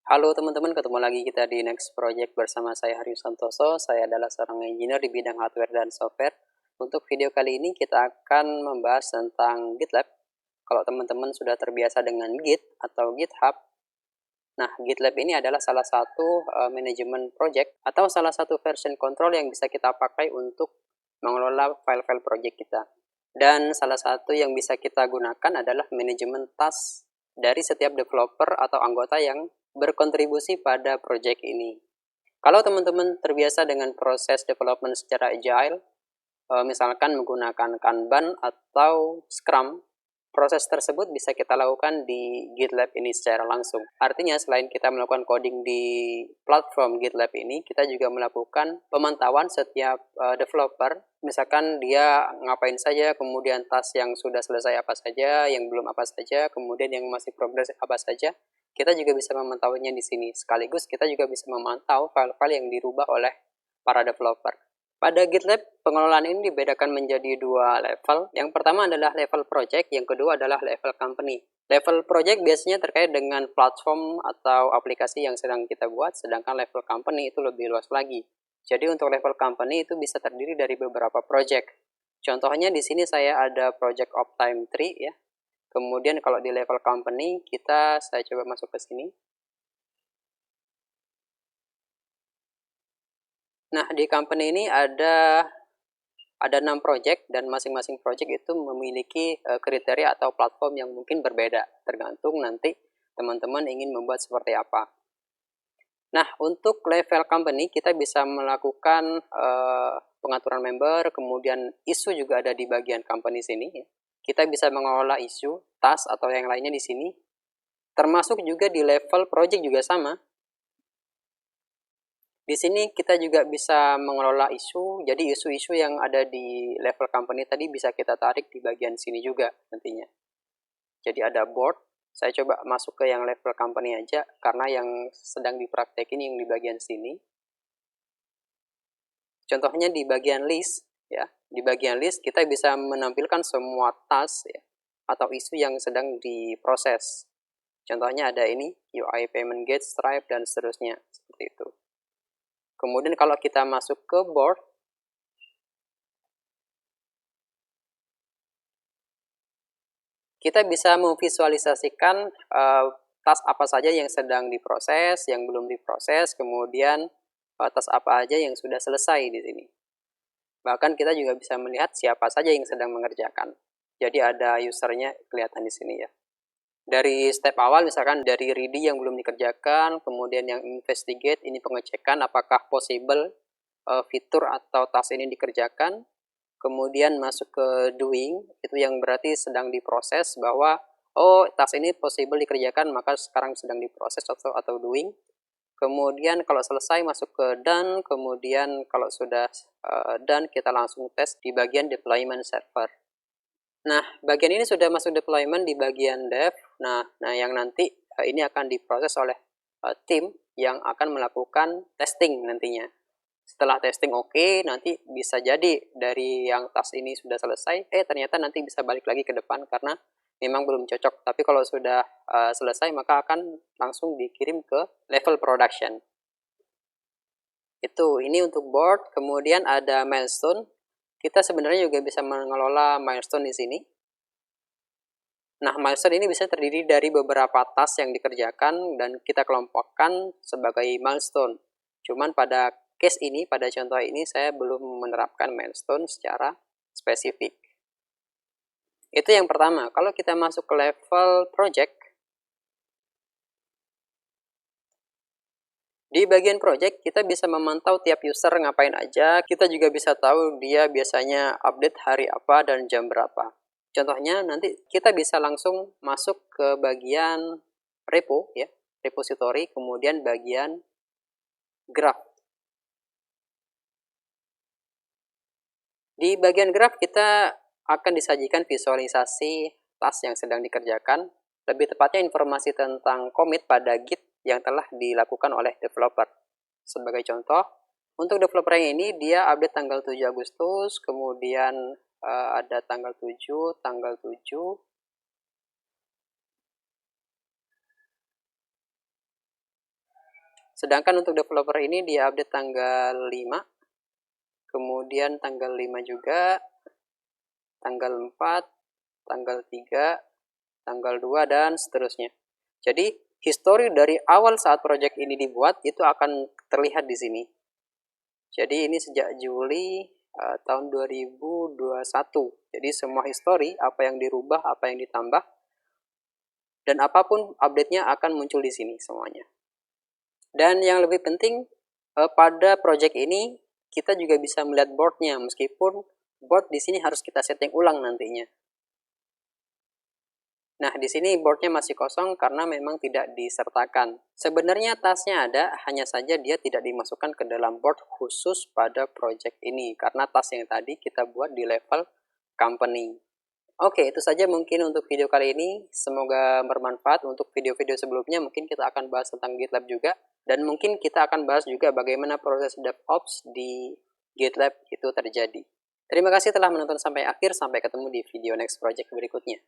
Halo teman-teman, ketemu lagi kita di Next Project bersama saya Haryu Santoso. Saya adalah seorang engineer di bidang hardware dan software. Untuk video kali ini kita akan membahas tentang GitLab. Kalau teman-teman sudah terbiasa dengan Git atau GitHub, nah GitLab ini adalah salah satu manajemen project atau salah satu version control yang bisa kita pakai untuk mengelola file-file project kita. Dan salah satu yang bisa kita gunakan adalah manajemen task dari setiap developer atau anggota yang berkontribusi pada project ini. Kalau teman-teman terbiasa dengan proses development secara agile, misalkan menggunakan Kanban atau Scrum, proses tersebut bisa kita lakukan di GitLab ini secara langsung. Artinya selain kita melakukan coding di platform GitLab ini, kita juga melakukan pemantauan setiap developer. Misalkan dia ngapain saja, kemudian task yang sudah selesai apa saja, yang belum apa saja, kemudian yang masih progress apa saja. Kita juga bisa memantaunya di sini. Sekaligus kita juga bisa memantau file-file yang dirubah oleh para developer. Pada GitLab, pengelolaan ini dibedakan menjadi dua level. Yang pertama adalah level project, yang kedua adalah level company. Level project biasanya terkait dengan platform atau aplikasi yang sedang kita buat, sedangkan level company itu lebih luas lagi. Jadi untuk level company itu bisa terdiri dari beberapa project. Contohnya di sini saya ada project Optime Tree ya. Kemudian kalau di level company saya coba masuk ke sini. Nah, di company ini ada 6 project dan masing-masing project itu memiliki kriteria atau platform yang mungkin berbeda, tergantung nanti teman-teman ingin membuat seperti apa. Nah, untuk level company kita bisa melakukan pengaturan member, kemudian isu juga ada di bagian company sini. Kita bisa mengelola isu, task atau yang lainnya di sini. Termasuk juga di level project juga sama. Di sini kita juga bisa mengelola isu, jadi isu-isu yang ada di level company tadi bisa kita tarik di bagian sini juga nantinya. Jadi ada board, saya coba masuk ke yang level company aja, karena yang sedang dipraktekin yang di bagian sini. Contohnya di bagian list, ya. Di bagian list kita bisa menampilkan semua task ya, atau isu yang sedang diproses. Contohnya ada ini, UI payment gate, Stripe, dan seterusnya, seperti itu. Kemudian kalau kita masuk ke board, kita bisa memvisualisasikan task apa saja yang sedang diproses, yang belum diproses, kemudian task apa aja yang sudah selesai di sini. Bahkan kita juga bisa melihat siapa saja yang sedang mengerjakan. Jadi ada usernya kelihatan di sini ya. Dari step awal misalkan dari ready yang belum dikerjakan, kemudian yang investigate ini pengecekan apakah possible fitur atau task ini dikerjakan. Kemudian masuk ke doing, itu yang berarti sedang diproses bahwa oh task ini possible dikerjakan maka sekarang sedang diproses atau doing. Kemudian kalau selesai masuk ke done, kemudian kalau sudah done kita langsung tes di bagian deployment server. Nah, bagian ini sudah masuk deployment di bagian dev. Nah yang nanti ini akan diproses oleh tim yang akan melakukan testing nantinya. Setelah testing oke, nanti bisa jadi dari yang task ini sudah selesai, ternyata nanti bisa balik lagi ke depan karena memang belum cocok. Tapi kalau sudah selesai maka akan langsung dikirim ke level production. Ini untuk board, kemudian ada milestone. Kita sebenarnya juga bisa mengelola milestone di sini. Nah, milestone ini bisa terdiri dari beberapa task yang dikerjakan dan kita kelompokkan sebagai milestone. Cuman pada case ini, pada contoh ini saya belum menerapkan milestone secara spesifik. Itu yang pertama. Kalau kita masuk ke level project, di bagian project kita bisa memantau tiap user ngapain aja. Kita juga bisa tahu dia biasanya update hari apa dan jam berapa. Contohnya nanti kita bisa langsung masuk ke bagian repo ya, repository, kemudian bagian graph. Di bagian graph kita akan disajikan visualisasi task yang sedang dikerjakan, lebih tepatnya informasi tentang commit pada Git yang telah dilakukan oleh developer. Sebagai contoh, untuk developer yang ini dia update tanggal 7 Agustus, kemudian ada tanggal 7, tanggal 7, Sedangkan untuk developer ini dia update tanggal 5, kemudian tanggal 5 juga, tanggal 4, tanggal 3, tanggal 2, dan seterusnya. Jadi, histori dari awal saat project ini dibuat itu akan terlihat di sini. Jadi ini sejak Juli tahun 2021. Jadi semua histori, apa yang dirubah, apa yang ditambah, dan apapun update-nya akan muncul di sini semuanya. Dan yang lebih penting, pada project ini kita juga bisa melihat board-nya, meskipun board di sini harus kita setting ulang nantinya. Nah, di sini board-nya masih kosong karena memang tidak disertakan. Sebenarnya tasnya ada, hanya saja dia tidak dimasukkan ke dalam board khusus pada project ini, karena tas yang tadi kita buat di level company. Oke, itu saja mungkin untuk video kali ini. Semoga bermanfaat. Untuk video-video sebelumnya mungkin kita akan bahas tentang GitLab juga. Dan mungkin kita akan bahas juga bagaimana proses DevOps di GitLab itu terjadi. Terima kasih telah menonton sampai akhir. Sampai ketemu di video next project berikutnya.